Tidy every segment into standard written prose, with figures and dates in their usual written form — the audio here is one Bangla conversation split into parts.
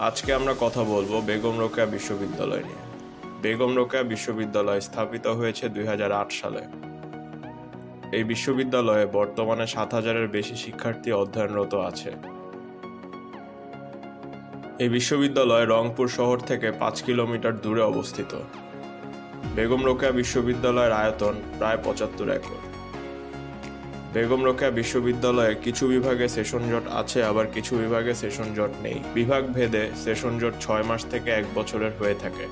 আজকে আমরা কথা বলবো বেগম রোকেয়া বিশ্ববিদ্যালয় নিয়ে। বেগম রোকেয়া বিশ্ববিদ্যালয় স্থাপিত হয়েছে 2008 সালে। এই বিশ্ববিদ্যালয়ে বর্তমানে 7,000-এর বেশি শিক্ষার্থী অধ্যয়নরত আছে। এই বিশ্ববিদ্যালয় রংপুর শহর থেকে 5 কিলোমিটার দূরে অবস্থিত। বেগম রোকেয়া বিশ্ববিদ্যালয়ের আয়তন প্রায় 75 একর। বেগম রোকেয়া বিশ্ববিদ্যালয়ে কিছু বিভাগে সেশন জট আছে, আবার কিছু বিভাগে সেশন জট নেই। বিভাগ ভেদে সেশন জট 6 মাস থেকে 1 বছরের হয়ে থাকে।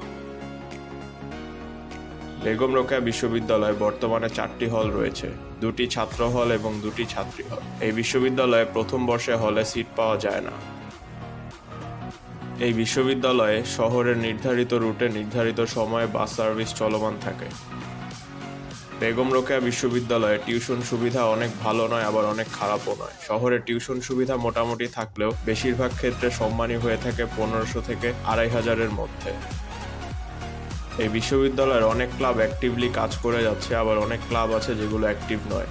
বেগম রোকেয়া বিশ্ববিদ্যালয়ে বর্তমানে 4টি হল রয়েছে, 2টি ছাত্র হল এবং 2টি ছাত্রী হল। এই বিশ্ববিদ্যালয়ে প্রথম বর্ষে হলে সিট পাওয়া যায় না। এই বিশ্ববিদ্যালয়ে শহরের নির্ধারিত রুটে নির্ধারিত সময়ে বাস সার্ভিস চলমান থাকে। বেগম রোকেয়া বিশ্ববিদ্যালয়ে টিউশন সুবিধা অনেক ভালো নয়, আবার অনেক খারাপও নয়। শহরে টিউশন সুবিধা মোটামুটি থাকলেও বেশিরভাগ ক্ষেত্রে সম্মানী হয়ে থাকে 1500 থেকে 2500-এর মধ্যে। এই বিশ্ববিদ্যালয়ের অনেক ক্লাব অ্যাক্টিভলি কাজ করে যাচ্ছে, আবার অনেক ক্লাব আছে যেগুলো অ্যাক্টিভ নয়।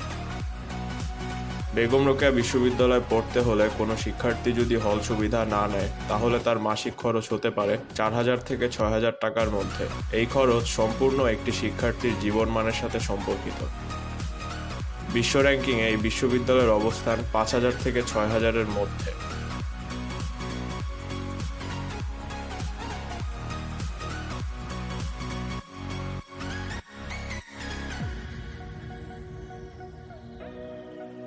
বেগম রোকেয়া বিশ্ববিদ্যালয়ে পড়তে হলে কোনো শিক্ষার্থী যদি হল সুবিধা না নেয়, তাহলে তার মাসিক খরচ হতে পারে 4000 থেকে 6000 টাকার মধ্যে। এই খরচ সম্পূর্ণ একটি শিক্ষার্থীর জীবনমানের সাথে সম্পর্কিত। বিশ্ব র্যাঙ্কিংয়ে এই বিশ্ববিদ্যালয়ের অবস্থান 5000 থেকে 6000-এর মধ্যে।